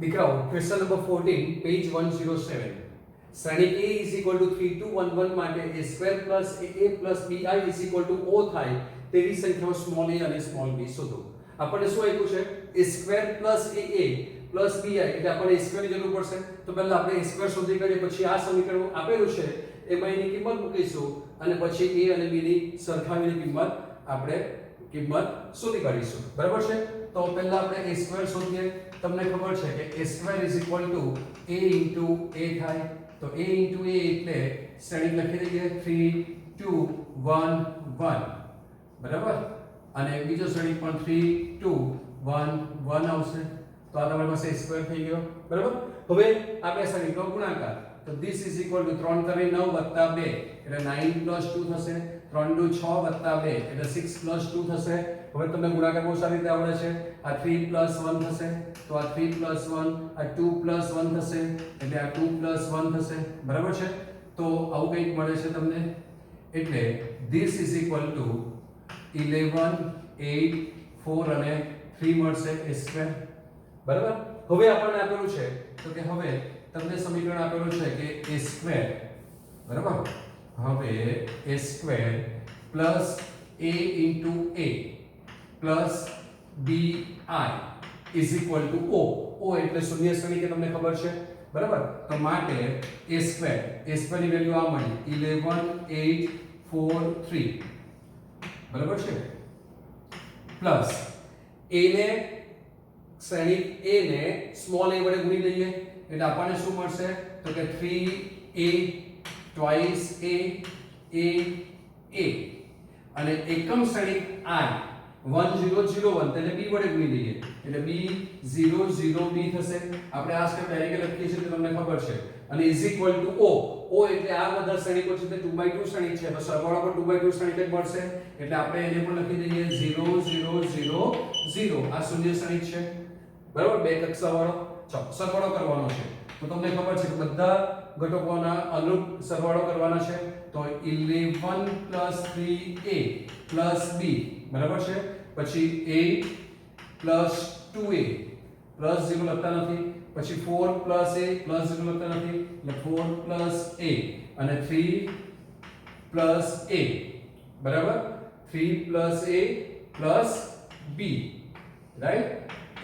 दिखाओ question number 14 page 107 શ્રેણી a is equal to 3211 માટે a square plus a plus bi is equal to o થાય તેવી સંખ્યાઓ સ્મોલ a અને સ્મોલ b શોધો. આપણને શું આપ્યું છે a square plus a plus bi એટલે આપણને a square ની જરૂર પડશે. તો પહેલા આપણે a square શોધી કાઢીએ, પછી આ સમીકરણ આપેલું છે એમાં એની કિંમત મૂકીશું અને પછી a અને b ની સરખાવીને કિંમત શોધી કાઢીશું. બરાબર છે? તો પહેલા આપણે a square શોધીએ. તમને ખબર છે કે a square is equal to a into a થાય. તો a into a એટલે શ્રેણી લખી દઈએ 3 2 1 1. બરાબર? અને બીજો શ્રેણી પણ 3 2 1 1 આવશે. તો આ તમારી પાસે a square થઈ ગયો. બરાબર? હવે આપણે શ્રેણીનો ગુણાકાર. તો this is equal to 3 3 9 વત્તા 2 એટલે 9 plus 2 થશે. 3 2 6 વત્તા 2 એટલે 6 plus 2 થશે. હવે તમને ગુણાકાર બહુ સારી રીતે આવડે છે. આ 3 plus 1 થશે. તો આ 3 plus 1 આ 2 plus 1 થશે એટલે આ 2 plus 1 થશે. બરાબર છે? તો આવું કંઈક મળે છે તમને. એટલે this is equal to 11 8 4 અને 3 મળશે a square. બરાબર? હવે આપણને આપેલું છે તો કે હવે તમને સમીકરણ આપેલું છે કે a square. બરાબર? હવે a square plus a into a plus bi is equal to o. o એટલે શૂન્ય શ્રેણી કે તમને ખબર છે. બરાબર? તો માટે a square ની વેલ્યુ આ મળી 11 8 4 3. બરાબર છે? પ્લસ a ને શ્રેણી a ને સ્મોલ a વડે ગુણી લઈએ એટલે આપણને શું મળશે તો કે 3a twice a અને એકમ શ્રેણી i 1001 તેને b વડે ગુણી લઈએ એટલે b 00b થશે. આપણે આ સ્ટેપ ડાયરેક્ટ લખીએ છીએ તો તમને ખબર છે. અને is equal two o. o એટલે આ બધા શ્રેણી પર છે તે 2/2 શ્રેણી છે. તો સરવાળો પણ 2/2 શ્રેણી જ મળશે એટલે આપણે એને પણ લખી દઈએ 0 0 0 0. આ શૂન્ય શ્રેણી છે. બરાબર? બે કક્ષા વાળો સરવાળો કરવાનો છે. તો તમને ખબર છે કે બધા ઘટકોના અનુરૂપ સરવાળો કરવાના છે. તો 11 3a b. બરાબર છે? પછી 8 2a પ્લસ 0 લખતા નથી. પછી 4 a પ્લસ 0 લખતા નથી એટલે 4 a અને 3 a. બરાબર? 3 a b right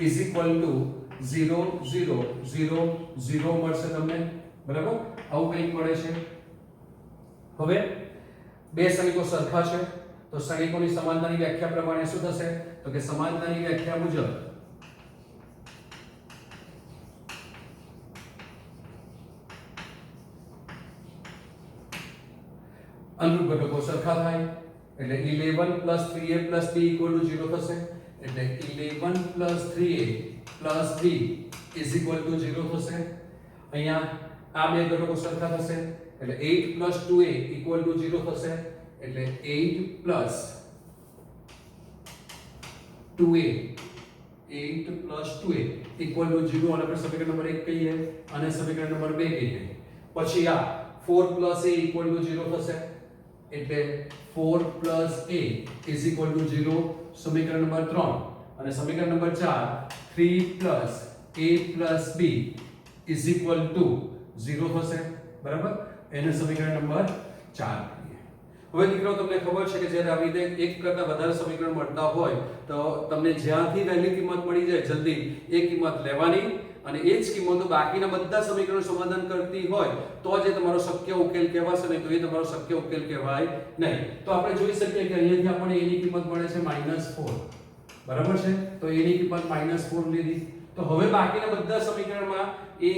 is equal to 0 0 0 0 મળશે તમને. બરાબર? આવું કંઈક મળે છે. હવે બે શ્રેણીકો સરખા છે તો શ્રેણીકોની સમાનતાની વ્યાખ્યા પ્રમાણે શું થશે તો કે સમાનતાની વ્યાખ્યા મુજબ અનુરૂપ ઘટકો સરખા થાય એટલે 11 3a b 0 થશે. એટલે 11 3a b 0 થશે. અહીંયા આ બે ઘટકો સરખા થશે એટલે 8 2a 0 થશે. એટલે 8 2a 0 અને આપણે સમીકરણ નંબર 1 કહીએ અને સમીકરણ નંબર 2 કહીએ. પછી આ 4 a 0 થશે એટલે 4 a 0 સમીકરણ નંબર 3. અને સમીકરણ નંબર 4 3 a b 0 થશે. બરાબર? એને સમીકરણ નંબર 4 કહીએ. હવે દીકરાઓ તમને ખબર છે કે જ્યારે આવી રીતે એક કરતા વધારે સમીકરણ મળતા હોય તો તમને જ્યાંથી વહેલી કિંમત મળી જાય જલ્દી એ કિંમત લેવાની અને એ જ કિંમતો બાકીના બધા સમીકરણનું સમાધાન કરતી હોય તો જ તમારો શક્ય ઉકેલ કહેવાશે, નહીં તો એ તમારો શક્ય ઉકેલ કહેવાય નહીં. તો આપણે જોઈ શકીએ કે અહીંયાથી આપણને a ની કિંમત મળે છે -4. બરાબર છે? તો a ની કિંમત -4 લીધી. તો હવે બાકીના બધા સમીકરણમાં a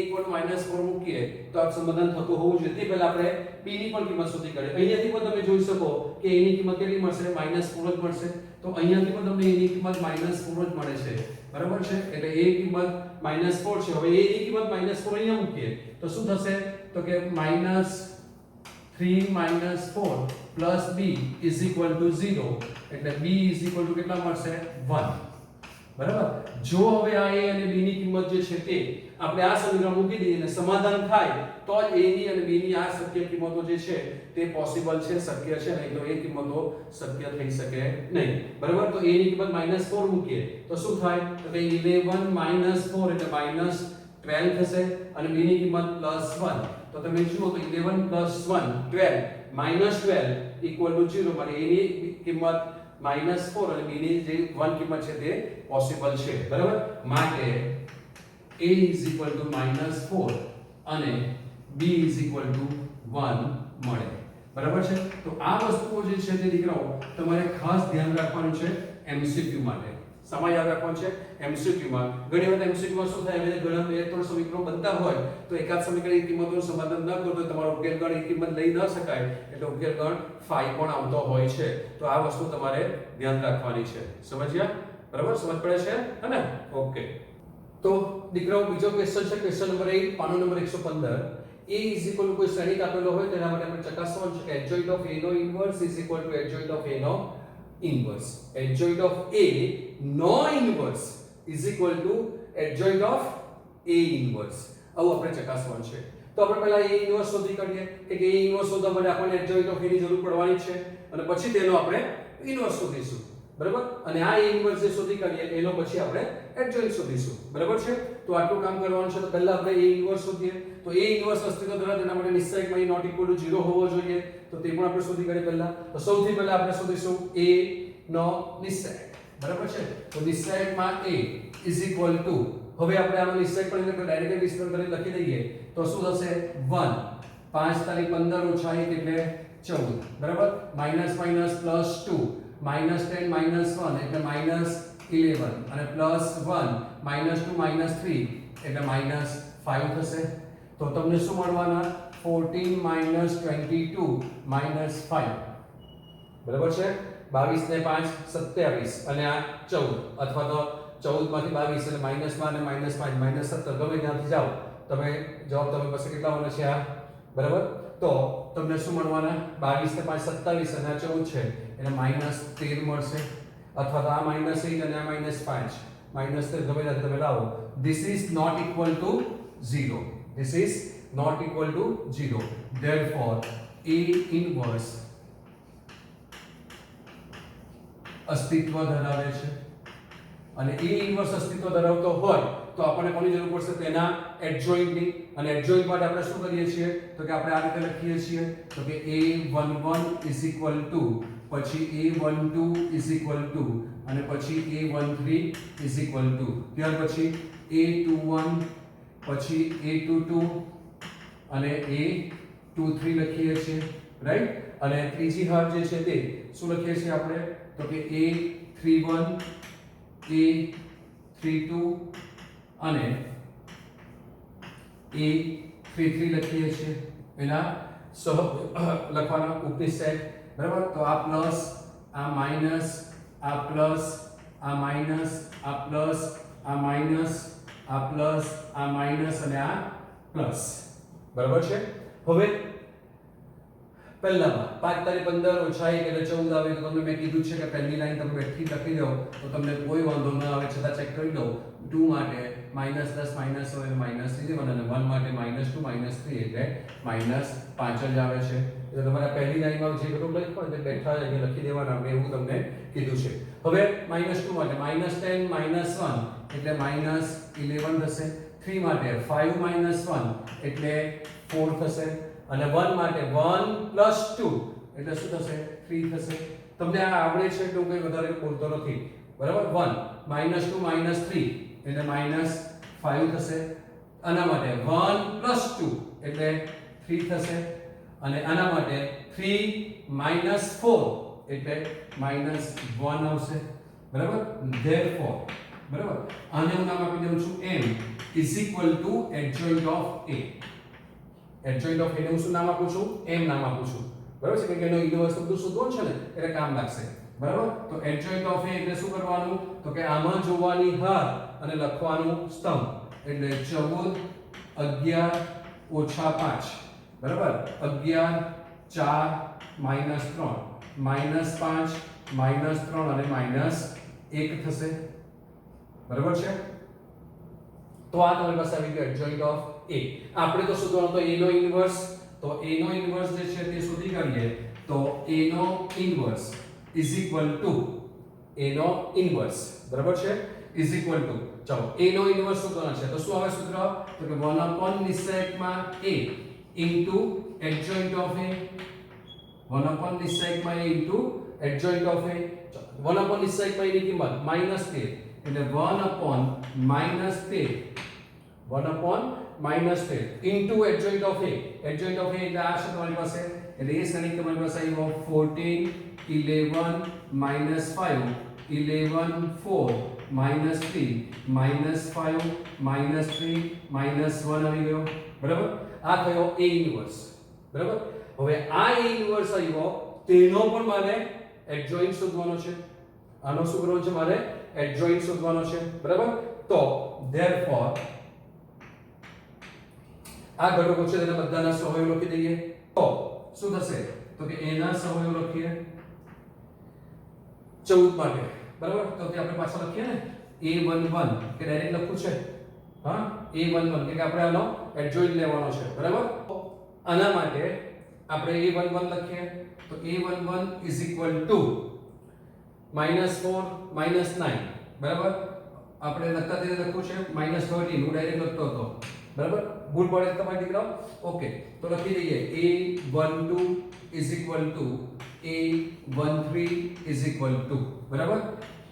-4 મૂકીએ તો આ સમાધાન થતું હોવું જોઈએ. તે પહેલા આપણે b ની પણ કિંમત શોધી કાઢીએ. અહીંયાથી પણ તમે જોઈ શકો કે a ની કિંમત કેટલી મળશે -4 જ મળશે. તો અહીંયાથી પણ તમને a ની કિંમત -4 જ મળે છે. બરાબર છે? એટલે a કિંમત -4 છે. હવે a ની કિંમત -4 અહીંયા મૂકીએ તો શું થશે તો કે -3 4 b 0 એટલે b કેટલા મળશે 1. બરાબર? જો હવે આ a અને b ની કિંમત જે છે તે આપણે આ સમીકરણ મૂકી દઈએ અને સમાધાન થાય તો જ a ની અને b ની આ શક્ય કિંમતો જે છે તે પોસિબલ છે, શક્ય છે, નહીં તો એ કિંમતો શક્ય થઈ શકે નહીં. બરાબર? તો a ની કિંમત -4 મૂકીએ તો શું થાય તો કે 11 4 એટલે 12 થશે અને b ની કિંમત +1 તો તમે જુઓ તો 11 + 1 12 -12 0 মানে a ની કિંમત -4 અને b ની જે 1 કિંમત છે તે પોસિબલ છે બરાબર માટે a -4 અને b 1 મળે બરાબર છે તો આ વસ્તુઓ જે છે તે દીકરાઓ તમારે ખાસ ધ્યાન રાખવાનું છે MCQ માટે સમય યાદ રાખવાનો છે MCQ માં ઘણી વખત MCQ માં શું થાય એટલે ઘણા બે ત્રણ સમીકરણો બનતા હોય તો એકાદ સમીકરણની કિંમતનું સમાધાન ન કરો તો તમારો ઉકેલ ગણ એ કિંમત લઈ ન શકાય એટલે ઉકેલ ગણ 5 પણ આવતો હોય છે તો આ વસ્તુ તમારે ધ્યાન રાખવાની છે સમજ્યા બરાબર સમજ પડે છે હે ને ઓકે તો દીકરાઓ બીજો ક્વેશ્ચન છે ક્વેશ્ચન નંબર 8 પાનો નંબર 115 a કોઈ શ્રેણિક આપેલો હોય તેના માટે આપણે ચકાસવાનું છે કે adjoint of a નો ઇન્વર્સ adjoint of a નો inverse adjoint of a no inverse adjoint of a inverse આવું આપણે ચકાસવાનું છે તો આપણે પહેલા a inverse શોધી કાઢીએ કે a inverse શોધવા માટે આપણને adjoint of a ની જરૂર પડવાની છે અને પછી તેનો આપણે inverse શોધીશું બરાબર અને આ a inverse જે શોધી કાઢીએ એનો પછી આપણે adjoint શોધીશું બરાબર છે તો આટલું કામ કરવાનું છે તો પહેલા આપણે a inverse શોધીએ તો a inverse અસ્તિત્વ ધરાવે તેના માટે નિશ્ચયકમાં not equal to 0 હોવો જોઈએ તો તે પણ આપણે શોધી કાઢીએ પહેલા તો સૌથી પહેલા આપણે શોધીશું a નો નિશ્ચયક બરાબર છે તો નિશ્ચયકમાં a હવે આપણે આનો નિશ્ચયક પણ એટલે ડાયરેક્ટ વિસ્તરણ કરી લખી દઈએ તો શું થશે 1 5 તારી 15 ઓછા 1 એટલે 14 બરાબર માઈનસ માઈનસ +2 -10 -1 એટલે -11 અને +1 -2 -3 એટલે -5 થશે તો તમને શું મળવાના 14 -22 -5 બરાબર છે 22 ને 5 27 અને આ 14 અથવા તો 14 માંથી 22 એટલે માઈનસમાં અને -5 -17 ગમે ત્યાંથી જાઓ તમે જવાબ તમે પાસે કેટલા આવવાનો છે આ બરાબર તો તમને શું મળવાના 22 ને 5 27 અને આ 14 છે એટલે -13 મળશે અથવા તો આ -8 અને આ -5 -13 ગમે ત્યાંથી તમે લાવો this is not equal to 0 this is not equal to 0 therefore a inverse અસ્તિત્વ ધરાવે છે અને a inverse અસ્તિત્વ ધરાવતો હોય તો આપણને કોની જરૂર પડશે તેના adjoint ની અને adjoint માટે આપણે શું કરીએ છીએ તો કે આપણે આ રીતે લખીએ છીએ તો કે a11 is equal to પછી a12 is equal to અને પછી a13 is equal to ત્યાર પછી a21 પછી a22 અને a23 લખીએ છીએ રાઈટ અને ત્રીજી હાર જે છે તે શું લખીએ છીએ આપણે તો કે a31 a32 અને a33 લખીએ છીએ એના સહ લખવાના ઉપનિષેધ બરાબર તો આ પ્લસ આ માઈનસ આ પ્લસ આ માઈનસ આ પ્લસ આ માઈનસ આ પ્લસ આ માઈનસ અને આ પ્લસ બરાબર છે હવે પહેલામાં 5 તારી 15 ઓછા 1 એટલે 14 આવે તો તમને મેં કીધું છે કે પહેલી લાઈન તમે બેઠી લખી દો તો તમને કોઈ વાંધો ન આવે છતાં ચેક કરી દો 2 માટે -10 માઈનસ હોય -3 અને 1 માટે -2 -3 એટલે -5 જ આવે છે એટલે તમારે પહેલી લાઈનમાં જે બધું લખ્યું હોય તે બેઠા જ અહીં લખી દેવાના આપણે એવું તમને કીધું છે હવે -2 માટે -10 -1 એટલે -11 થશે 3 માટે 5 -1 એટલે 4 થશે અને 1 માટે 1 + 2 એટલે શું થશે 3 થશે તમને આ આવડે છે તો કંઈ વધારે બોલતો નથી બરાબર 1 -2 -3 એટલે -5 થશે આના માટે 1 + 2 એટલે 3 થશે અને આના માટે 3 - 4 એટલે -1 આવશે બરાબર therefore બરાબર આને હું નામ આપી દઉં છું m = adjoint of a adjoint of a નું શું નામ આપું છું m નામ આપું છું બરાબર છે કે એનો ઇન્વર્સ બધું શોધવાનું છે ને એટલે કામ લાગશે બરાબર તો adjoint of a એટલે શું કરવાનું તો કે આમાં જોવાની હાર અને લખવાનું સ્તંભ એટલે 14 11 ઓછા 5 બરાબર 11 4 -3 -5 -3 અને -1 થશે બરાબર છે તો આ તમારી પાસે આવી ગયો adjoint of a આપણે તો શોધવાનો તો a નો ઇન્વર્સ તો a નો ઇન્વર્સ જે છે તે શોધી કાઢીએ તો a નો ઇન્વર્સ = a નો ઇન્વર્સ બરાબર છે ઇઝ ઇક્વલ ટુ, ચાલો a નો ઇન્વર્સ શોધવાનો છે. તો શું આવે સૂત્ર? તો કે 1 upon નિશ્ચયકમાં a into adjoint of a, 1 upon નિશ્ચયકમાં a into adjoint of a. 1 upon નિશ્ચયકમાં a ની કિંમત -13 એટલે 1 upon -13, 1 upon -13 into adjoint of a. adjoint of a એટલે આ છે તમારી પાસે, એટલે એ શ્રેણી તમારી પાસે આવ્યો 14 11 -5 11 4 -3 -5 -3 -1 આવી ગયો, બરાબર. આ થયો a ઇન્વર્સ, બરાબર. હવે આ a ઇન્વર્સ આવ્યો તેનો પણ મારે એડજોઇન્ટ શોધવાનો છે. આનો શું કરવાનો છે? મારે એડજોઇન્ટ શોધવાનો છે, બરાબર. તો ધેરફોર આ ઘટકો છે તેના બધાના સહયોગ લખી દઈએ. તો શું થશે? તો કે a ના સહયોગ લખીએ 14 માટે, બરાબર. તો તે આપણે પાછા લખીએ ને a11 કે ડાયરેક્ટ લખવું છે, હા a11 કે આપણે આનો એડજોઇન્ટ લેવાનો છે, બરાબર. આના માટે આપણે a11 લખીએ તો a11 is equal to -4 -9, બરાબર. આપણે લખતા તે લખવું છે -13, હું ડાયરેક્ટ લખતો હતો, બરાબર. ભૂલ પડે તમારી દીકરાઓ, ઓકે. તો લખી દઈએ a12 is equal to a13 is equal to, બરાબર.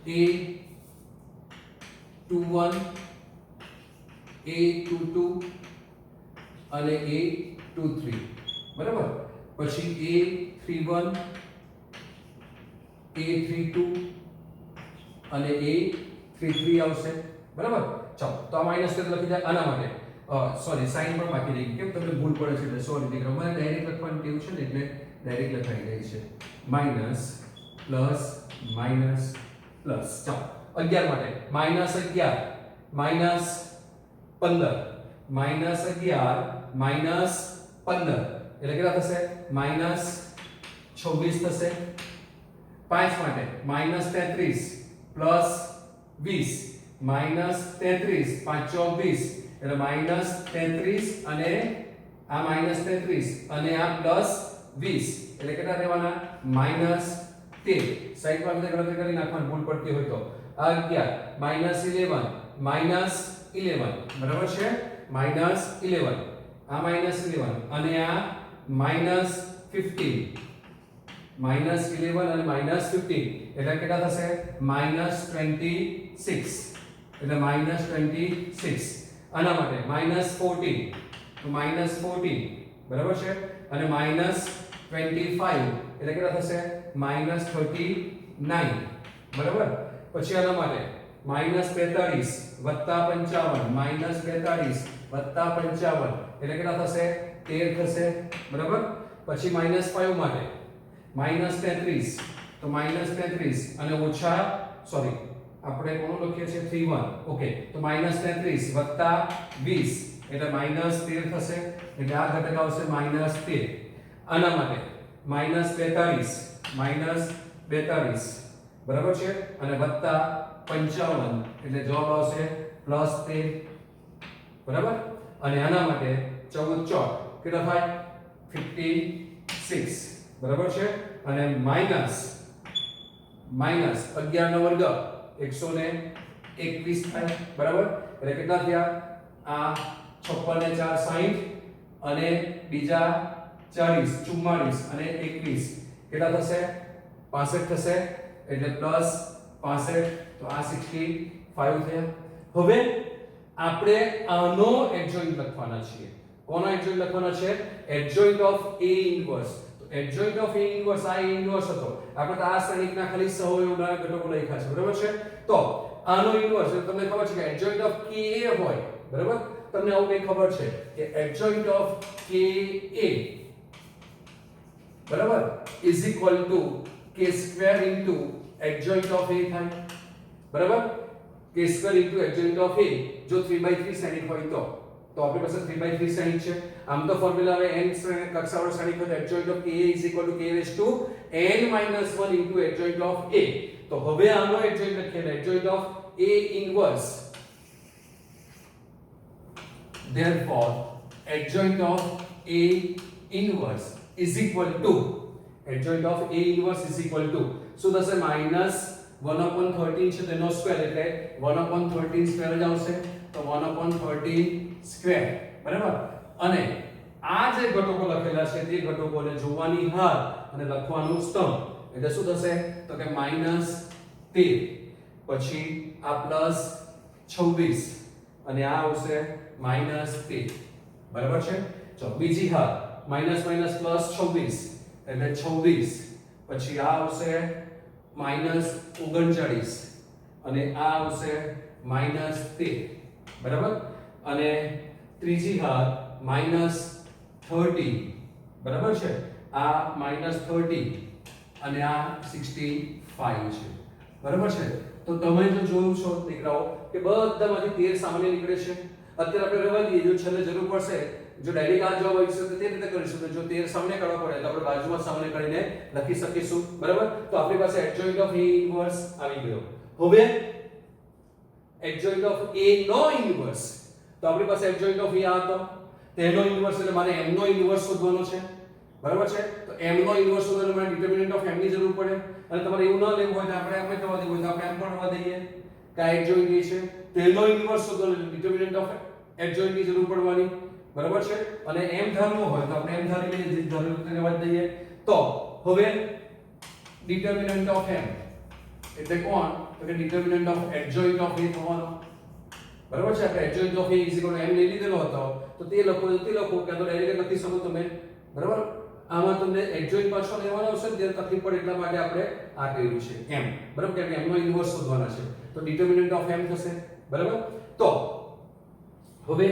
a21 a22 અને a23, બરાબર. પછી a31 a32 અને a33 આવશે, બરાબર. ચાલો તો આ માઈનસ કરી લખી જાય આના માટે. સોરી સાઈન પણ બાકી રહી ગઈ, કેમ તમને ભૂલ પડે છે એટલે સોરી દીકરા, મને ડાયરેક્ટ લખવાની ટેવ છે ને એટલે ડાયરેક્ટ લખાઈ જાય છે. Minus plus minus plus. ચાલો 11 માટે -11 -15 -11 -15 એટલે કેટલા થશે? -26 થશે. 5 માટે -33 પ્લસ 20 -33 5 20 એટલે -33 અને આ -33 અને આ પ્લસ 20 એટલે કેટલા રહેવાના? -13. સાઈડમાં આપણે ગણતરી કરી નાખવાની ભૂલ પડતી હોય તો. આ 11 -11 બરાબર છે? -11 આ -11 અને આ -15 -11 અને -15 એટલે કેટલા થશે? -26 એટલે -26. આના માટે -14 તો -14 બરાબર છે અને -25 એટલે કેટલા થશે? -39 બરાબર. પછી આના માટે -42 વત્તા 55 -42 વત્તા 55 એટલે કેટલા થશે? 13 થશે, બરાબર. પછી -5 માટે -33 તો -33 અને ઓછા સોરી આપણે કોણ લખીએ છીએ 31, ઓકે. તો -33 વત્તા 20 એટલે -13 થશે, એટલે આ ઘટક આવશે -13. આના માટે -42 બરાબર છે અને વત્તા 55 એટલે જવાબ આવશે +13, બરાબર. અને આના માટે 14 ચોક કેટલા થાય? 56 બરાબર છે અને માઈનસ 11 નો વર્ગ 121 થાય, બરાબર. એટલે કેટલા થયા? આ 56 ને 4 60 અને બીજા 40 44 અને 21 કેટલા થશે? 65 થશે એટલે +65 તો આ 65 થયા. હવે આપણે આનો એડજોઇન્ટ લખવાના છીએ. કોનો એડજોઇન્ટ લખવાના છે? Adjoint of a inverse. તો એડજોઇન્ટ ઓફ a ઇન્વર્સ આ a ઇન્વર્સ હતો. આપણે તો આ શ્રેણીના ખાલી સહયોગના ઘટકો લખ્યા છે, બરાબર છે. તો આનો ઇન્વર્સ તમને ખબર છે કે એડજોઇન્ટ ઓફ ka હોય, બરાબર. તમને આવું કઈ ખબર છે કે એડજોઇન્ટ ઓફ ka બરાબર is equal two k² into adjoint of a થાય, બરાબર. k² into adjoint of a જો 3/3 શ્રેણી હોય તો આપણી પાસે 3/3 શ્રેણી છે. આમ તો ફોર્મ્યુલા હવે n કક્ષાવાળો શ્રેણી હોય તો adjoint of ka is equal two k n-1 into adjoint of a. તો હવે આનો એડજોઇન્ટ લખીએ, adjoint of a inverse. therefore adjoint of a inverse is equal to, adjoint of a inverse is equal to શું થશે? 1/13 છે તેનો square એટલે 1/13 square જ આવશે તો 1/13 સ્ક્વેર બરાબર અને આ જે ઘટકો લખેલા છે તે ઘટકોને જોવાની હાર અને લખવાનું સ્તંભ એટલે શું થશે તો કે -13 પછી આ +26 અને આ આવશે -13 બરાબર છે ચલો બીજી હાર +26 એટલે 26 પછી આ આવશે -39 અને આ આવશે -13 બરાબર અને ત્રીજી હાર -30 બરાબર છે આ -30 અને આ 65 છે બરાબર છે તો તમે જો જોયું છો દીકરાઓ કે બધામાંથી 13 સામાન્ય નીકળે છે અત્યારે આપણે રહેવા દઈએ જો છેલ્લે જરૂર પડશે જો ડાયરેક્ટ આ જવાબ આવી શકે તો તે રીતે કરીશું તો જો 13 સામાન્ય કાઢવા પડે તો આપણે બાજુમાં સામાન્ય કાઢીને લખી શકીશું બરાબર તો આપણી પાસે એડજોઇન્ટ ઓફ A ઇન્વર્સ આવી ગયો હવે એડજોઇન્ટ ઓફ A નો ઇન્વર્સ તો આપણી પાસે એડજોઇન્ટ ઓફ A આ હતો તેનો ઇન્વર્સ એટલે મારે m નો ઇન્વર્સ શોધવાનો છે બરાબર છે તો m નો ઇન્વર્સ શોધવા માટે ડિટરમિનન્ટ ઓફ m ની જરૂર પડે અને તમારે એવું ન લેવું હોય તો આપણે એમ જ થવા દેવું હોય તો આપણે એમ પણ થવા દઈએ કે આ એડજોઇન્ટ A છે તેનો ઇન્વર્સ શોધવાનો ડિટરમિનન્ટ ઓફ એડજોઇન્ટ ની જરૂર પડવાની બરાબર છે અને m ધારવો હોય તો આપણે m ધારી લઈએ જે ધારેલું તેને વાત દઈએ તો હવે ડિટરમિનન્ટ ઓફ m એટલે કોણ તો કે ડિટરમિનન્ટ ઓફ એડજોઇન્ટ ઓફ A થવાનો બરાબર છે આપણે એડજોઇન્ટ ઓફ A m લઈ લીધેલો હતો તો તે લખો કે તો ડાયરેક્ટ લખી શકો તમે બરાબર આમાં તમને એડજોઇન્ટ પાછો લેવાનો આવશે ત્યારે તકલીફ પડે એટલા માટે આપણે આ કર્યું છે m બરાબર કે m નો ઇન્વર્સ શોધવાના છે તો ડિટરમિનન્ટ ઓફ m થશે બરાબર તો હવે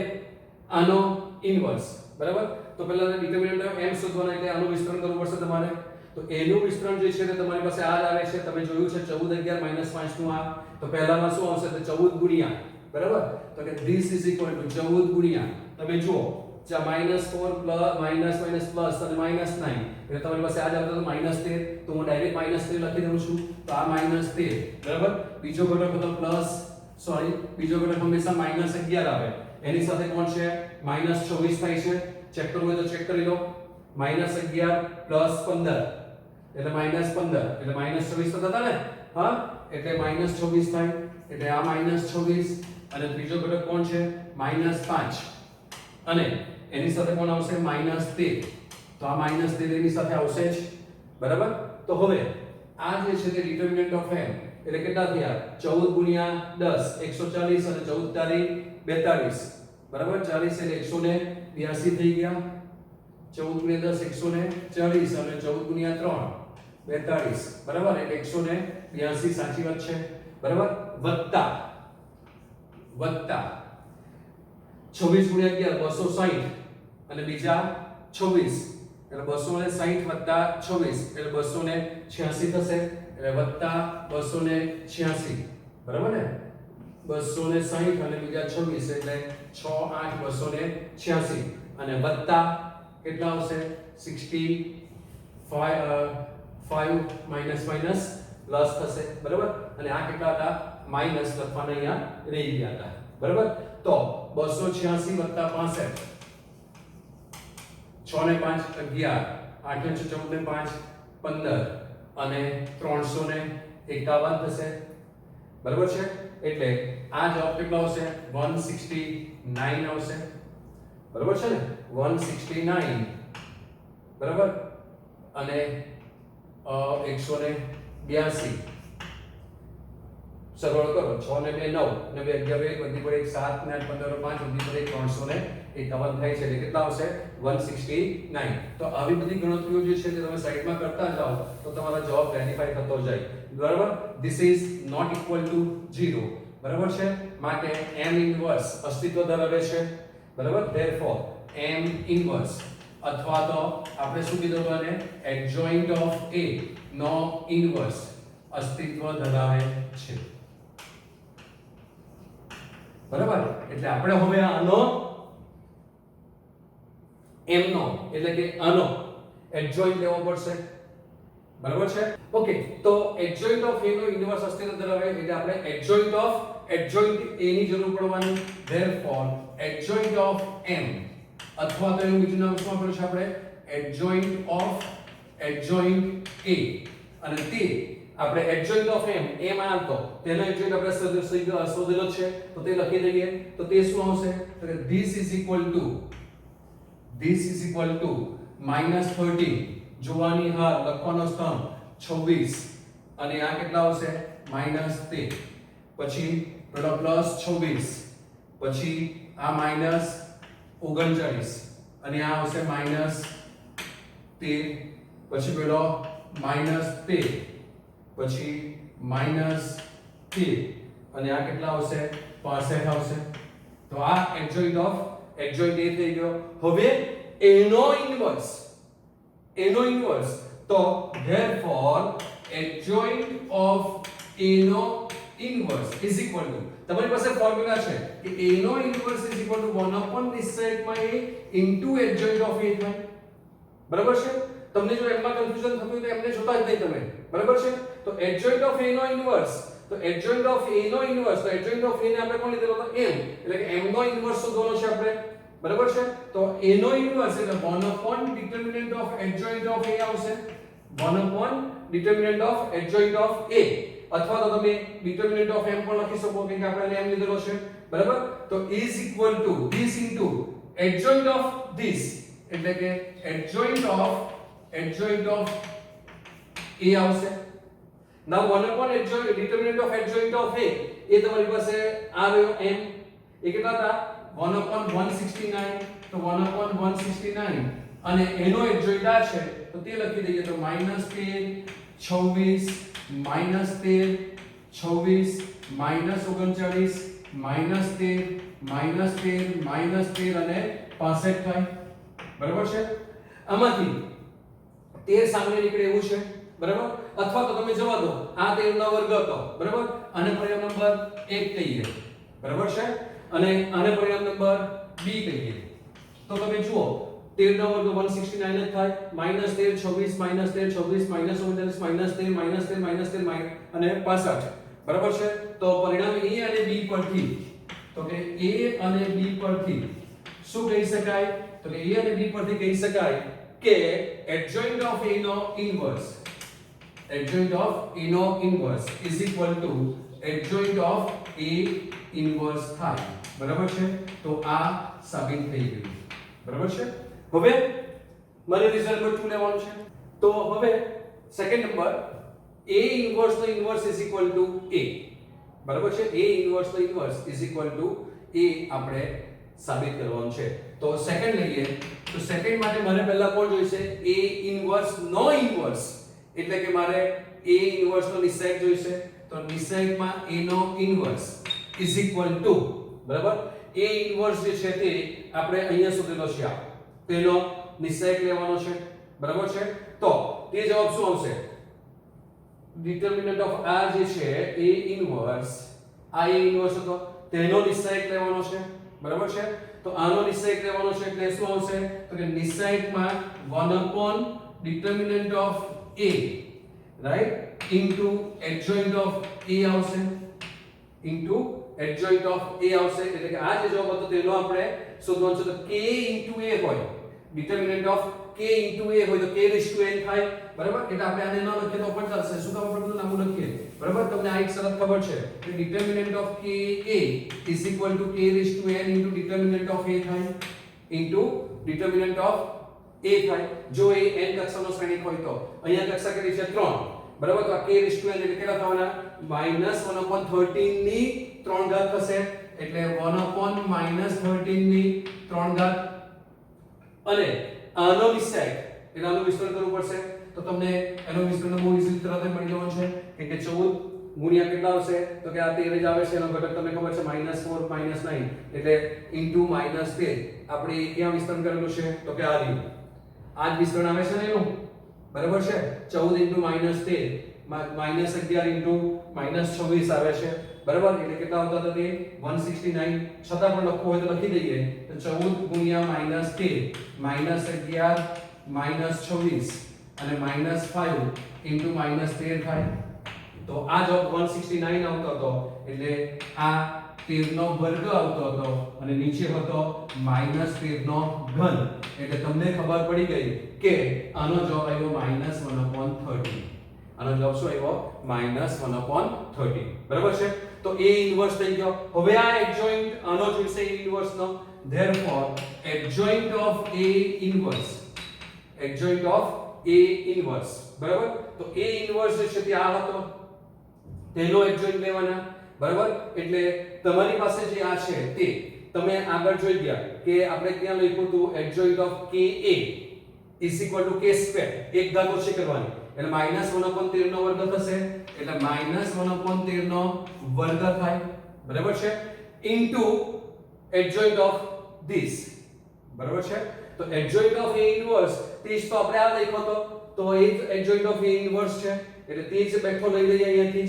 આનો ઇન્વર્સ બરાબર તો પહેલા ડિટરમિનન્ટ ઓફ m શોધવાના એટલે આનું વિસ્તરણ કરવું પડશે તમારે તો a નું વિસ્તરણ જે છે તે તમારી પાસે આ આવે છે તમે જોયું છે 14 11 5 નું આ તો પહેલામાં શું આવશે તો 14 ગુણ્યા બરાબર તો કે this is equal to 14 ગુણ્યા તમે જુઓ -4 પ્લસ અને -9 એટલે તમારી પાસે આ જ આવતો -13 તો હું ડાયરેક્ટ -13 લખી દઉં છું તો આ -13 બરાબર બીજો ઘટક હતો બીજો ઘટક હંમેશા -11 આવે એની સાથે કોણ છે -24 થાય છે ચેક કરવું હોય તો ચેક કરી લો -11 પ્લસ 15 એટલે -15 એટલે -24 તો થતા ને હા એટલે -24 થાય એટલે આ -24 અને ત્રીજો ઘટક કોણ છે -5 અને એની સાથે કોણ આવશે -13 તો આ -13 એની સાથે આવશે જ બરાબર તો હવે આ જે છે તે ડિટરમિનન્ટ ઓફ m એટલે કેટલા થયા 14 ગુણ્યા 10 140 અને 14 તારી 42 બરાબર 40 એટલે 182 થઈ ગયા 14 ગુણ્યા 10 140 અને 14 ગુણ્યા 3 42 બરાબર એટલે 182 સાચી વાત છે બરાબર વત્તા 26 ગુણ્યા 11 260 અને બીજા 26 એટલે 260 વત્તા 26 એટલે 286 થશે એટલે વત્તા 286 બરાબર ને 260 અને બીજા 26 એટલે 6 8 286 અને વત્તા કેટલા આવશે 65 માઈનસ પ્લસ થશે બરાબર અને આ કેટલા હતા માઈનસ લખવાના અહીંયા રહી ગયા હતા બરાબર તો 286 વત્તા 65 6 ને 5 11 8 ને 14 ને 5 15 અને 351 થશે બરાબર છે એટલે આ જવાબ કેટલો આવશે 169 આવશે બરાબર છે ને 169 બરાબર અને 182 સરળ કરો 6 ને 2 9 ને 2 11 બધી પર 1 7 ને 8 15 5 બધી પર 351 થાય છે એટલે કેટલા આવશે 169 તો આવી બધી ગણતરીઓ જે છે તે તમે સાઈડમાં કરતા જાઓ તો તમારો જવાબ વેરીફાઈ થતો જાય બરાબર this is not equal to 0 બરાબર છે માટે m ઇન્વર્સ અસ્તિત્વ ધરાવે છે બરાબર ધેરફોર m ઇન્વર્સ અથવા તો આપણે શું કીધું આને એડજોઇન્ટ ઓફ a નો ઇન્વર્સ અસ્તિત્વ ધરાવે છે બરાબર એટલે આપણે હવે આનો m નો એટલે કે આનો એડજોઇન્ટ લેવો પડશે બરાબર છે ઓકે તો એડજોઇન્ટ ઓફ a નો ઇન્વર્સ અસ્તિત્વ ધરાવે એટલે આપણે એડજોઇન્ટ a ની જરૂર પડવાની ધેરફોર એડજોઇન્ટ ઓફ m અથવા તો એનું બીજું નામ શું આપેલું છે આપણે એડજોઇન્ટ a અને તે આપણે એડજોઇન્ટ ઓફ m આ હતો તેનો એડજોઇન્ટ આપણે શોધેલો છે તો તે લખી દઈએ તો તે શું આવશે તો કે this is equal to -13 જોવાની હાર લખવાનો સ્તંભ 26 અને આ કેટલા આવશે -13 પછી પેલો +26 પછી આ -39 અને આ આવશે -13 પછી પેલો -13 પછી -13 અને આ કેટલા આવશે 65 આવશે તો આ એડજોઇન્ટ એ થઈ ગયો હવે એનો ઇન્વર્સ તો therefore adjoint of a નો ઇન્વર્સ is equal to તમારી પાસે ફોર્મ્યુલા છે કે a નો inverse is equal to 1 upon this side માં a into adjoint of a થાય બરાબર છે તમને જો એમાં કન્ફ્યુઝન થતું હોય તો એમને જોતા જ નહીં તમે બરાબર છે તો adjoint of a નો ઇન્વર્સ તો adjoint of a નો ઇન્વર્સ તો adjoint of a ને આપણે કોણ લીધેલો તો m એટલે કે m નો ઇન્વર્સ શોધવાનો છે આપણે બરાબર છે તો a નો ઇન્વર્સ એટલે 1 upon determinant of adjoint of a આવશે 1 upon determinant of adjoint of a અથવા તો તમે determinant of m પણ લખી શકો કે આપણે m લીધેલો છે બરાબર તો is equal to this into adjoint of this એટલે કે adjoint of a આવશે now 1 upon adjoint determinant of adjoint of a એ તમારી પાસે આ રહ્યો m એ કેટલા હતા 1 upon 169 તો 1 upon 169 અને એનો એડજોઇન્ટ આ છે તો તે લખી દઈએ તો -13 26 -13 26 -39 -13 અને 65 થાય બરાબર છે આમાંથી 13 સામે નીકળે એવું છે બરાબર અથવા તો તમે જવા દો આ 13 નો વર્ગ હતો બરાબર અને પરિણામ નંબર 1 કહીએ બરાબર છે અને આને પરિણામ નંબર b કહીએ તો તમે જુઓ 13 નો વર્ગ 169 જ થાય -13 26 -13 26 -39 -13 અને 65 બરાબર છે તો પરિણામ a અને b પરથી તો કે a અને b પરથી શું કહી શકાય તો કે a અને b પરથી કહી શકાય કે adjoint of a નો inverse is equal to adjoint of a ઇન્વર્સ થાય બરાબર છે તો આ સાબિત થઈ ગયું બરાબર છે હવે મારે રિઝલ્ટ નંબર 2 લેવાનું છે તો હવે સેકન્ડ નંબર a ઇન્વર્સ નો inverse is equal to a બરાબર છે a ઇન્વર્સ નો inverse is equal to a આપણે સાબિત કરવાનું છે તો સેકન્ડ લઈએ તો સેકન્ડ માટે મારે પહેલા કોણ જોઈશે a ઇન્વર્સ નો ઇન્વર્સ એટલે કે મારે a ઇન્વર્સ નો નિશ્ચયક જોઈશે તો નિશ્ચયકમાં a નો ઇન્વર્સ is equal to બરાબર a ઇન્વર્સ જે છે તે આપણે અહીંયા શોધેલો છે આ તેનો નિશ્ચયક લેવાનો છે બરાબર છે તો તે જવાબ શું આવશે ડિટર્મિનન્ટ ઓફ r જે છે a ઇન્વર્સ હતો તેનો નિશ્ચયક લેવાનો છે બરાબર છે તો આનો નિશ્ચયક લેવાનો છે એટલે શું આવશે તો કે નિશ્ચયકમાં 1 upon determinant of a right into adjoint of a આવશે into adjoint of a આવશે એટલે કે આ જે જવાબ હતો તેનો આપણે શોધવાનું છે તો k into a હોય determinant of k into a હોય તો k raised to n થાય બરાબર એટલે આપણે આને ન લખીએ તો પણ ચાલશે શું કામ આપણે બધું નામ લખીએ બરાબર તમને આ એક શરત ખબર છે કે determinant of k a is equal to k raised to n into determinant of a થાય into determinant of a થાય જો એ n કક્ષાનો શ્રેણિક હોય તો અહીંયા કક્ષા કેટલી છે 3 બરાબર તો આ k raised to n એટલે કેટલા થવાના -1/13 ની 3 ઘાત થશે એટલે 1/-13 ની 3 ઘાત અને આનો નિશ્ચયક એટલે આનું વિસ્તરણ કરવું પડશે તો તમને એનો વિસ્તરણ બહુ ઈઝી તરત જ મળી જવાનું છે કે 14 ગુણ્યા કેટલા આવશે તો કે આ 13 જ આવે છે એનો ઘટક તમને ખબર છે -4 -9 એટલે into -13 આપણે ક્યાં વિસ્તરણ કરેલું છે તો કે આ રહ્યું આ જ વિસ્તરણ આવે છે ને એનું બરાબર છે 14 into -13 -11 into -26 આવે છે બરાબર એટલે કેટલા આવતા હતા તે 169 છતાં પણ લખવું હોય તો લખી દઈએ તો 14 ગુણ્યા -13 -11 -26 અને -5 into -13 થાય તો આ જવાબ 169 આવતો હતો એટલે આ 13 નો વર્ગ આવતો હતો અને નીચે હતો -13 નો ઘન એટલે તમને ખબર પડી ગઈ કે આનો જવાબ આવ્યો -1/13 આનો જવાબ શું આવ્યો -1/13 બરાબર છે તો a ઇન્વર્સ થઈ ગયો હવે આ એડજોઇન્ટ આનો જોઈશે a ઇન્વર્સ નો therefore adjoint of a inverse બરાબર તો a ઇન્વર્સ છે તે આ હતો તેનો એડજોઇન્ટ લેવાના બરાબર એટલે તમારી પાસે જે આ છે તે તમે આગળ જોઈ ગયા કે આપણે ક્યાં લખ્યું હતું adjoint of ka is equal to k square એક ઘાત ઓછી કરવાની એટલે -1/13 નો વર્ગ થશે એટલે -1/13 નો વર્ગ થાય બરાબર છે ઇન્ટુ એડજોઇન્ટ ઓફ this બરાબર છે તો એડજોઇન્ટ ઓફ a ઇન્વર્સ તે જ તો આપણે આ લખ્યો હતો તો એ જ એડજોઇન્ટ ઓફ a ઇન્વર્સ છે એટલે તે જ બેઠો લઈ લઈએ અહીંયાથી જ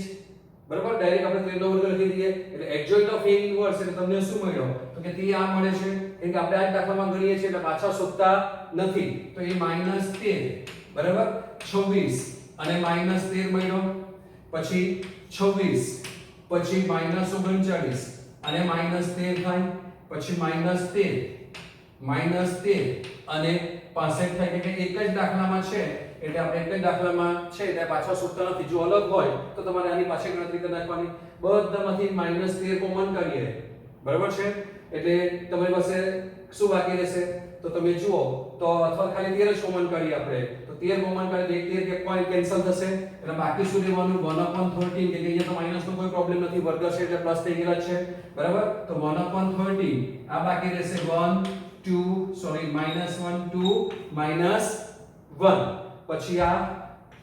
બરાબર ડાયરેક્ટ આપણે 13 નો વર્ગ લખી દઈએ એટલે એડજોઇન્ટ ઓફ a ઇન્વર્સ એટલે તમને શું મળ્યો તો કે તે આ મળે છે કે આપણે આ દાખલામાં ગણીએ છીએ એટલે પાછા શોધતા નથી તો એ -13 બરાબર 26 અને -13 મળ્યો પછી 26 પછી -39 અને -13 થાય પછી -13 અને 65 થાય કે એક જ દાખલામાં છે એટલે આપણે એક જ દાખલામાં છે એટલે પાછા સૂત્ર નથી જો અલગ હોય તો તમારે આની પાછળ ગણતરી કરી નાખવાની બધામાંથી -13 કોમન કરીએ બરાબર છે એટલે તમારી પાસે શું બાકી રહેશે તો તમે જુઓ તો અથવા ખાલી 13 જ કોમન કરીએ આપણે તો 13 કોમન કરીએ તો 13 એક પોઈન્ટ કેન્સલ થશે એટલે બાકી શું રહેવાનું 1/13 કે અહીંયા તો માઈનસ નો કોઈ પ્રોબ્લેમ નથી વર્ગ છે એટલે પ્લસ થઈ ગયેલા છે બરાબર તો 1/13 આ બાકી રહેશે 1 2 સોરી -1 2 -1 પછી આ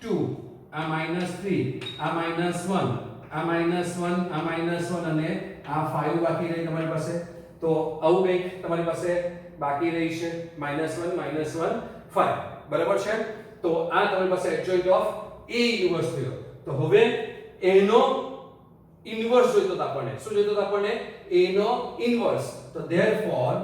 2 આ -3 આ -1 આ -1 આ -1 અને આ 5 બાકી રહી તમારી પાસે તો આવું કંઈક તમારી પાસે બાકી રહી છે -1 -1 5 બરાબર છે તો આ તમારી પાસે એડજોઇન્ટ ઓફ a ઇન્વર્સ થયો તો હવે એનો ઇન્વર્સ જોઈતો તો આપણને શું જોઈતો તો આપણને a નો ઇન્વર્સ તો therefore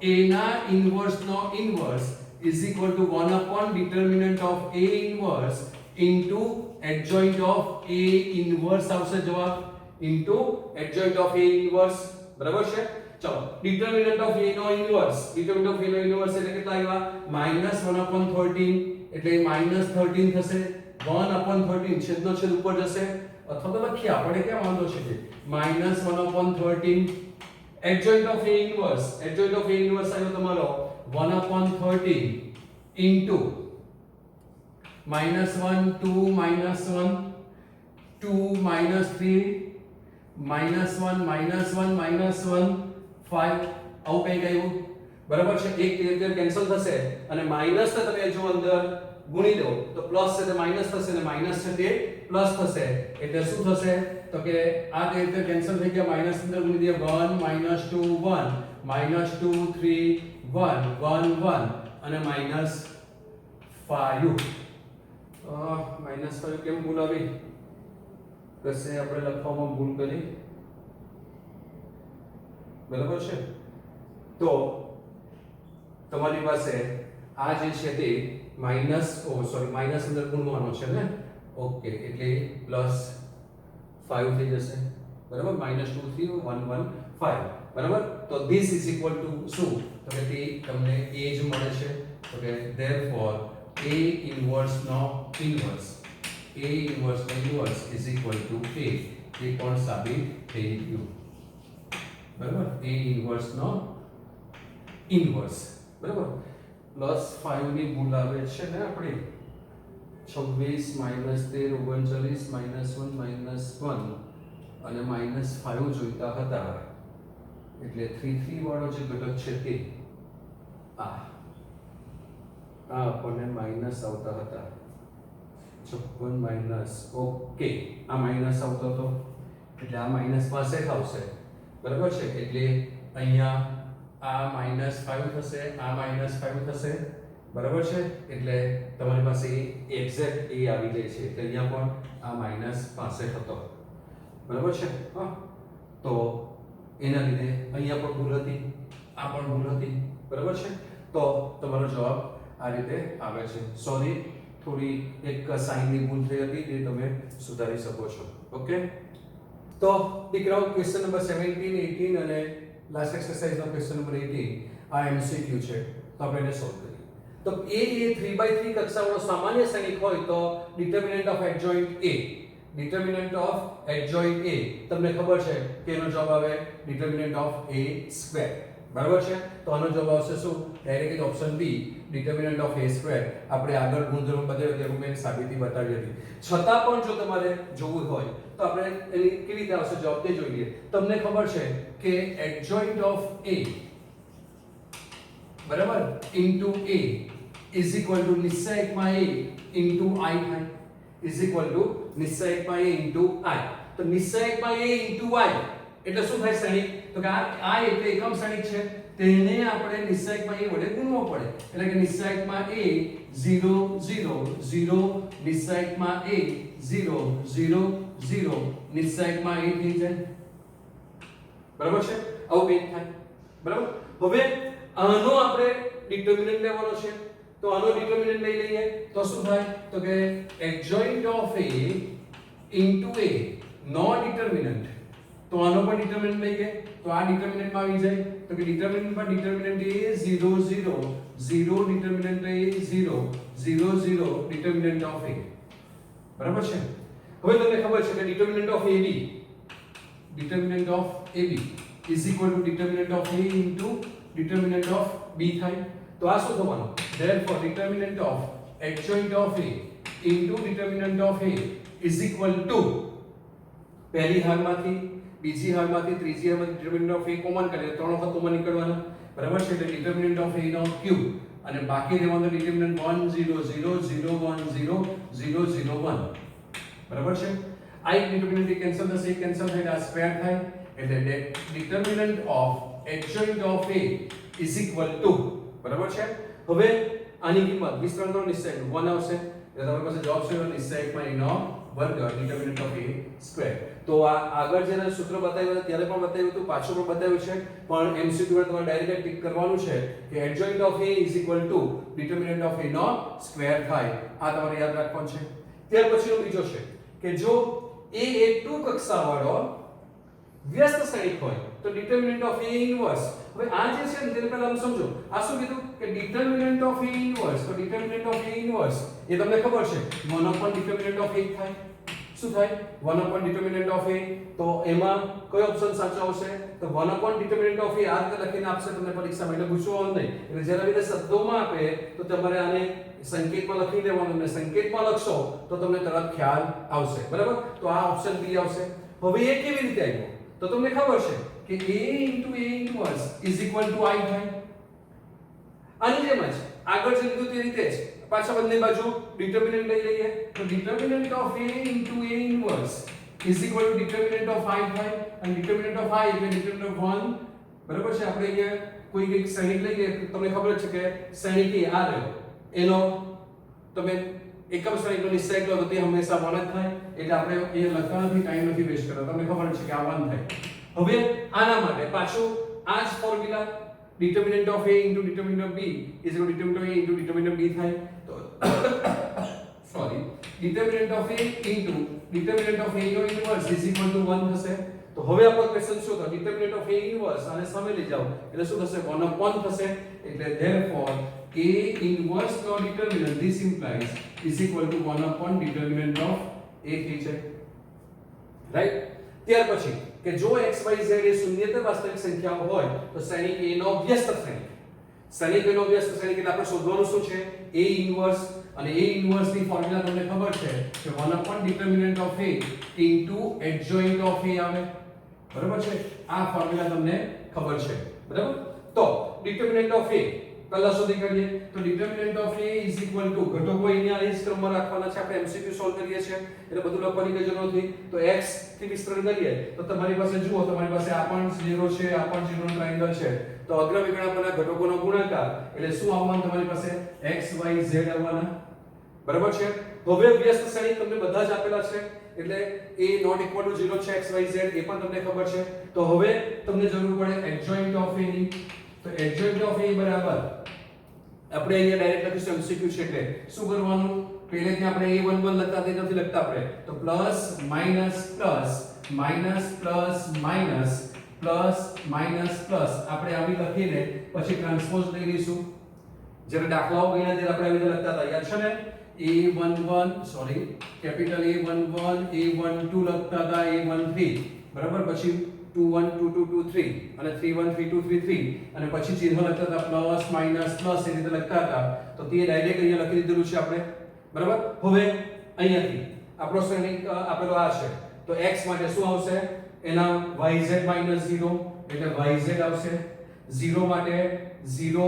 a ના ઇન્વર્સ નો inverse is equal to 1 upon determinant of a inverse into adjoint of a inverse આવશે જવાબ into adjoint of a inverse બરાબર છે ચલો determinant of a નો inverse determinant of a નો inverse એટલે કેટલા આવ્યા -1/13 એટલે -13 થશે 1/13 છેદનો છેદ ઉપર જશે અથવા તો લખીએ આપણે કેમ વાંધો છે કે -1/13 adjoint of a inverse આવ્યો તમારો 1/13 into -1 2 -1 2 -3 -1 -1 5 આવું કઈ ગયું બરાબર છે એક તેર કેન્સલ થશે અને માઈનસ ને તમે જો અંદર ગુણી દો તો પ્લસ છે તે માઈનસ થશે અને માઈનસ છે તે પ્લસ થશે એટલે શું થશે તો કે આ તેર કેન્સલ થઈ ગયા માઈનસ અંદર ગુણી દઈએ 1 -2 1 -2 3 1 1 1 અને -5 -5 કેમ ભૂલ આવી કશે આપણે લખવામાં ભૂલ કરી બરાબર છે તો તમારી પાસે આ જે છે તે માઈનસ અંદર ગુણવાનો છે ને ઓકે એટલે +5 થઈ જશે બરાબર -2 3 1 1 5 બરાબર તો this is equal to શું તો કે તે તમને a જ મળે છે તો કે therefore a inverse no inverse is equal to a એ કોણ સાબિત થઈ ગયું બરાબર a inverse નો inverse બરાબર +5 ની ભૂલ આવે છે ને આપણે 26 -13 39 -1 અને -5 જોઈતા હતા એટલે 3 3 વાળો જે ઘટક છે તે આ આપણને માઈનસ આવતા હતા 56 માઈનસ ઓકે આ માઈનસ આવતો હતો એટલે આ માઈનસ પાસે આવશે બરાબર છે એટલે અહીંયા આ -5 થશે આ -5 થશે બરાબર છે એટલે તમારી પાસે એક્ઝેક્ટ a આવી જાય છે એટલે અહીંયા પણ આ માઈનસ પાસે હતો બરાબર છે હા તો એના લીધે અહીંયા પણ ભૂલ હતી આ પણ ભૂલ હતી બરાબર છે તો તમારો જવાબ આ રીતે આવે છે સોરી થોડી એક સાઈનની ભૂલ થઈ હતી જે તમે સુધારી શકો છો ઓકે તો દીકરાઓ ક્વેશ્ચન નંબર 17 18 અને લાસ્ટ એક્સરસાઇઝનો ક્વેશ્ચન નંબર 18 આ MCQ છે તો આપણે એને સોલ્વ કરીએ તો a એ 3/3 કક્ષાવાળો સામાન્ય શ્રેણિક હોય તો determinant of adjoint a, determinant of adjoint a તમને ખબર છે કે એનો જવાબ આવે ડિટર્મિનન્ટ ઓફ a સ્ક્વેર, બરાબર છે. તો આનો જવાબ આવશે શું? Direct option B, determinant of a square. આપણે આગળ ગુણધર્મ બતાવ્યો ત્યારે મેં સાબિતી બતાવી હતી. છતાં પણ જો તમારે જોવું હોય તો આપણે એની કેવી રીતે આવશે જવાબ તે જોઈ લઈએ. તમને ખબર છે કે એડજોઇન્ટ ઓફ a બરાબર into a is equal to નિશ્ચયકમાં a ઇન્ટુ i થાય, ઇઝ ઇક્વલ ટુ નિશ્ચયકમાં a ઇન્ટુ i. તો નિશ્ચયકમાં a ઇન્ટુ i એટલે શું થાય શ્રેણિક? તો કે આ એટલે એકમ શ્રેણિક છે, તેને આપણે નિશ્ચયકમાં a વડે ગુણવો પડે. એટલે કે નિશ્ચયકમાં a 0 0 0 નિશ્ચયકમાં a 0 0 0 નિશ્ચયકમાં a થઈ જાય, બરાબર છે. આવું બે થાય, બરાબર. હવે આનો આપણે ડિટર્મિનન્ટ લેવાનો છે, તો આનો ડિટર્મિનન્ટ લઈ લઈએ તો શું થાય? તો કે adjoint of a into a નો ડિટર્મિનન્ટ. તો આનો પણ ડિટર્મિનન્ટ લઈએ તો આ ડિટર્મિનન્ટમાં આવી જાય. તો કે ડિટર્મિનન્ટમાં determinant a 0 0 0 determinant a 0 0 0 determinant of a, બરાબર છે. હવે તમને ખબર છે કે determinant of ab, determinant of ab is equal to determinant of a into determinant of b થાય. તો આ શું થવાનું? therefore determinant of adjoint of a into determinant of a is equal to પહેલી હારમાંથી બીજી હારમાંથી ત્રીજી હારમાંથી ડિટર્મિનન્ટ ઓફ a કોમન કરીએ, ત્રણ વખત કોમન નીકળવાના, બરાબર છે. એટલે ડિટર્મિનન્ટ ઓફ a નો ક્યુબ અને બાકી રહેવાનું ડિટર્મિનન્ટ 1 0 0 0 1 0 0 0 1, બરાબર છે. આ એક ડિટર્મિનન્ટ કેન્સલ થશે, એક કેન્સલ થાય આ સ્ક્વેર થાય. એટલે determinant of adjoint of a is equal two, બરાબર છે. હવે આની કિંમત વિસ્તરણ કરો, નિશ્ચયક 1 આવશે. એટલે તમારી પાસે જવાબ છે નિશ્ચયકમાં a નો વર્ગ ડિટર્મિનન્ટ ઓફ a સ્ક્વેર. તો આ આગળ જેને સૂત્ર બતાવ્યું ત્યારે પણ બતાવ્યું હતું, પાછું પણ બતાવ્યું છે, પણ એમસીક્યુ માં તમારે ડાયરેક્ટ ટિક કરવાનું છે કે adjoint of a is equal to determinant of a નો સ્ક્વેર થાય. આ તમારે યાદ રાખવાનું છે. ત્યાર પછીનો બીજો છે કે જો a એ 2 કક્ષાવાળો વ્યસ્ત શ્રેણિક હોય તો ડિટર્મિનન્ટ ઓફ a ઇન્વર્સ. હવે આ જે છે ને તેને પહેલા આમ સમજો. આ શું કીધું કે ડિટર્મિનન્ટ ઓફ a ઇન્વર્સ. તો ડિટર્મિનન્ટ ઓફ a ઇન્વર્સ એ તમને ખબર છે 1 upon ડિટર્મિનન્ટ ઓફ a થાય. શું થાય? 1 upon ડિટર્મિનન્ટ ઓફ a. તો એમાં કયો ઓપ્શન સાચો આવશે? તો 1 upon ડિટર્મિનન્ટ ઓફ a આ રીતે લખીને આપશે તમને પરીક્ષામાં, એટલે પૂછવાનું નહીં. એટલે જ્યારે રીતે શબ્દોમાં આપે તો તમારે આને સંકેતમાં લખી દેવાનું, અને સંકેતમાં લખશો તો તમને તરત ખ્યાલ આવશે, બરાબર. તો આ ઓપ્શન બી આવશે. હવે એ કેવી રીતે આવ્યો? તો તમને ખબર છે કે a into a inverse is equal to i થાય. આની જેમ જ આગળ જે લીધું તે રીતે જ પાછા બંને બાજુ ડિટર્મિનન્ટ લઈ લઈએ. તો determinant of a into a inverse is equal to determinant of i થાય. અને ડિટર્મિનન્ટ ઓફ i એટલે ડિટર્મિનન્ટ ઓફ 1, બરાબર છે. આપણે અહીંયા કોઈ એક શ્રેણિક લઈએ, તમને ખબર છે કે શ્રેણિક આ રહ્યો, એનો તમે એકમ શ્રેણીનો નિશ્ચયક લો તો તે હંમેશા 1 જ થાય. એટલે આપણે એ લખતા નથી, ટાઈમ નથી વેસ્ટ કરતા, તમને ખબર છે કે આ 1 થાય. હવે આના માટે પાછું આ જ formula determinant of a into determinant of b is equal to determinant of a into determinant of b થાય. તો sorry, determinant of a into determinant of a નો ઇન્વર્સ is equal to 1 થશે. તો હવે આપણો ક્વેશ્ચન શું હતો? Determinant of a inverse અને સામે લઈ જાઓ એટલે શું થશે? 1 upon થશે. એટલે therefore a inverse નો determinant this implies is equal to 1 upon determinant of a થઈ છે, રાઈટ. ત્યાર પછી કે જો x y z એ શૂન્યેતર વાસ્તવિક સંખ્યાઓ હોય તો શ્રેણી a નો વ્યસ્ત શ્રેણી. શ્રેણી a નો વ્યસ્ત શ્રેણી એટલે આપણે શોધવાનું શું છે? a inverse. અને a ઇન્વર્સ ની ફોર્મ્યુલા તમને ખબર છે કે 1 upon determinant of a into adjoint of a આવે, બરાબર છે. આ ફોર્મ્યુલા તમને ખબર છે, બરાબર. તો ડિટર્મિનન્ટ ઓફ a પહેલા શોધી કાઢીએ. તો determinant of a is equal to ઘટકો અહીંયા આ જ ક્રમમાં રાખવાના છે. આપણે MCQ સોલ્વ કરીએ છીએ એટલે બધું લખવાની કઈ જરૂર નથી. તો x થી વિસ્તરણ કરીએ તો તમારી પાસે જુઓ, તમારી પાસે આ પણ 0 છે, આ પણ 0 નો ટ્રાયેંગલ છે. તો અગ્ર વિકર્ણના ઘટકોનો ગુણાકાર એટલે શું આવવાનું તમારી પાસે? x y z આવવાના, બરાબર છે. હવે વ્યસ્ત શ્રેણી તમને બધા જ આપેલા છે એટલે a not equal to 0 છે, x y z એ પણ તમને ખબર છે. તો હવે તમને જરૂર પડે એડજોઇન્ટ ઓફ a ની. તો એડજોઇન્ટ ઓફ a બરાબર આપણે અહીંયા ડાયરેક્ટ લખીશું MCQ છે એટલે શું કરવાનું? પહેલેથી આપણે a11 લખતા તે નથી લખતા આપણે. તો plus minus plus minus plus minus plus minus plus આપણે આવી લખીને પછી ટ્રાન્સપોઝ લઈ લઈશું. જ્યારે દાખલાઓ ગણ્યા ત્યારે આપણે આવી રીતે લખતા હતા યાદ છે ને A11 sorry capital A11 A12 લખતા હતા A13 બરાબર પછી 21 22 23 અને 31 32 33 અને પછી ચિહ્ન લખતા હતા પ્લસ માઈનસ પ્લસ એ રીતે લખતા હતા તો તે ડાયરેક્ટ અહીંયા લખી દીધેલું છે આપણે બરાબર હવે અહીંયાથી આપણો શ્રેણિક આપેલો આ છે તો x માટે શું આવશે એના yz - 0 એટલે yz આવશે 0 માટે 0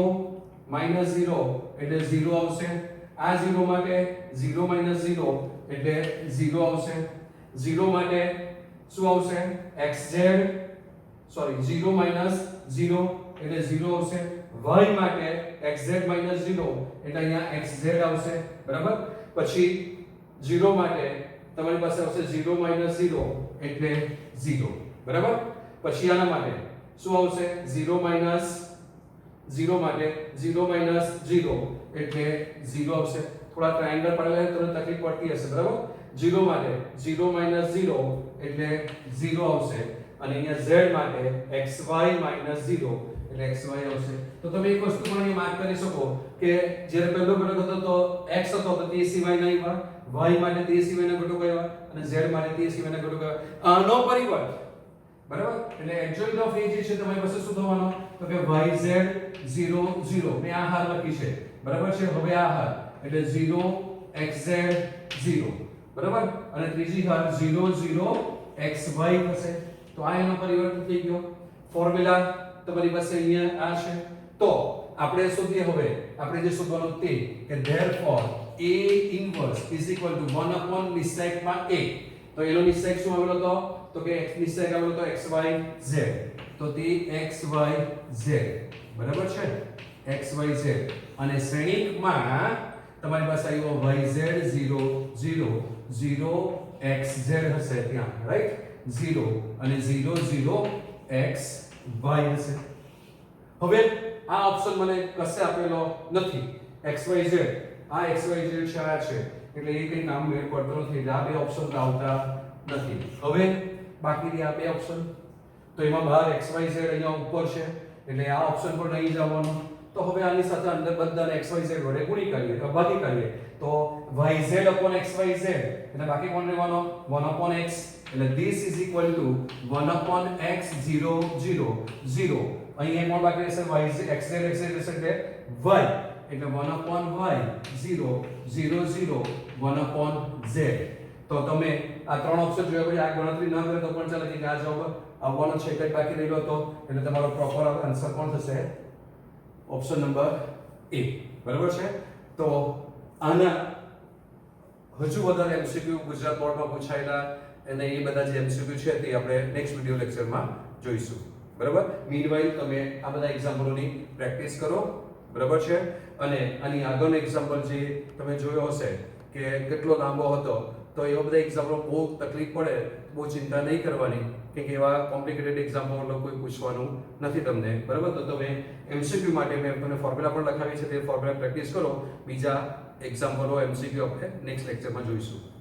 -0 એટલે 0 આવશે આ 0 માટે 0 - 0 એટલે 0 આવશે 0 માટે શું આવશે xz સોરી 0 - 0 એટલે 0 આવશે y માટે xz - 0 એટલે અહીંયા xz આવશે બરાબર પછી 0 માટે તમારી પાસે આવશે 0 - 0 એટલે 0 બરાબર પછી આના માટે શું આવશે 0 - 0 માટે 0 - 0 એટલે 0 આવશે થોડા ટ્રાયેંગલ પાડેલા તો તકલીફ પડતી હશે બરાબર 0 માટે 0 - 0 એટલે 0 આવશે અને અહીંયા z માટે xy - 0 એટલે xy આવશે તો તમે એક વસ્તુ પણ અહીં માર્ક કરી શકો કે જ્યારે પહેલો ઘટક હતો તો x હતો તો તે સિવાયના આવ્યા y માટે તે સિવાયના ઘટકો આવ્યા અને z માટે તે સિવાયના ઘટકો આવ્યા આનો પરિબળ બરાબર એટલે એડજોઇન્ટ ઓફ a જે છે તમારી પાસે શું થવાનો તો કે yz 0 0 મેં આ હાર લખી છે બરાબર છે હવે આ હાર એટલે 0 xz 0 બરાબર અને ત્રીજી હાર 0 0 xy થશે તો આ એનો પરિવર્તન થઈ ગયો ફોર્મ્યુલા તમારી પાસે અહીંયા આ છે તો આપણે શોધીએ હવે આપણે જે શોધવાનું તે કે therefore a inverse is equal to 1 upon નિશ્ચયકમાં a તો એનો નિશ્ચયક શું આવેલો હતો તો કે x નિશ્ચયક આવેલો હતો xy z તો તે xy z બરાબર છે xy z અને શ્રેણિકમાં તમારી પાસે આવ્યો yz 0 0 0 xz હશે ત્યાં રાઈટ 0 અને 0 0 xy હશે હવે આ ઓપ્શન મને કશે આપેલો નથી xyz આ xyz છે આ છે એટલે એ કઈ નામ મેળ પડતો નથી એટલે આ બે ઓપ્શન આવતા નથી હવે બાકી રહ્યા બે ઓપ્શન તો એમાં બહાર xyz અહીંયા ઉપર છે એટલે આ ઓપ્શન પર નહીં જવાનું તો હવે આની સાથે અંદર બધાને xyz વડે ગુણી કરીએ તો બાકી કરીએ તો yz xyz એટલે બાકી કોણ રહેવાનો 1 x એટલે this is equal to 1 x 0 0 0 અહીં કોણ બાકી રહેશે yz xz xz રહેશે એટલે y એટલે 1 y 0 0 0 1 z તો તમે આ ત્રણ ઓપ્શન જોયા પછી આ ગણતરી ન કરે તો પણ ચાલે કે આ જવાબ આવવાનો છે એટલે બાકી રહેલો હતો એટલે તમારો પ્રોપર આન્સર કોણ થશે ઓપ્શન નંબર A બરાબર છે તો આના હજુ વધારે એમસીક્યુ ગુજરાત બોર્ડમાં પૂછાયેલા અને એ બધા જે એમસીક્યુ છે તે આપણે નેક્સ્ટ વિડિયો લેક્ચરમાં જોઈશું બરાબર મીનવાઇલ તમે આ બધા એક્ઝામ્પલોની પ્રેક્ટિસ કરો બરાબર છે અને આની આગળનો એક્ઝામ્પલ જે તમે જોયો હશે કે કેટલો લાંબો હતો તો એવા બધા એક્ઝામ્પલો બહુ તકલીફ પડે બહુ ચિંતા નહીં કરવાની કે એવા કોમ્પ્લિકેટેડ એક્ઝામ્પલો કોઈ પૂછવાનું નથી તમને બરાબર તો તમે એમસીક્યુ માટે મેં તમને ફોર્મ્યુલા પણ લખાવી છે તે ફોર્મ્યુલા પ્રેક્ટિસ કરો બીજા એક્ઝામ્પલો એમસીક્યુ આપણે નેક્સ્ટ લેક્ચરમાં જોઈશું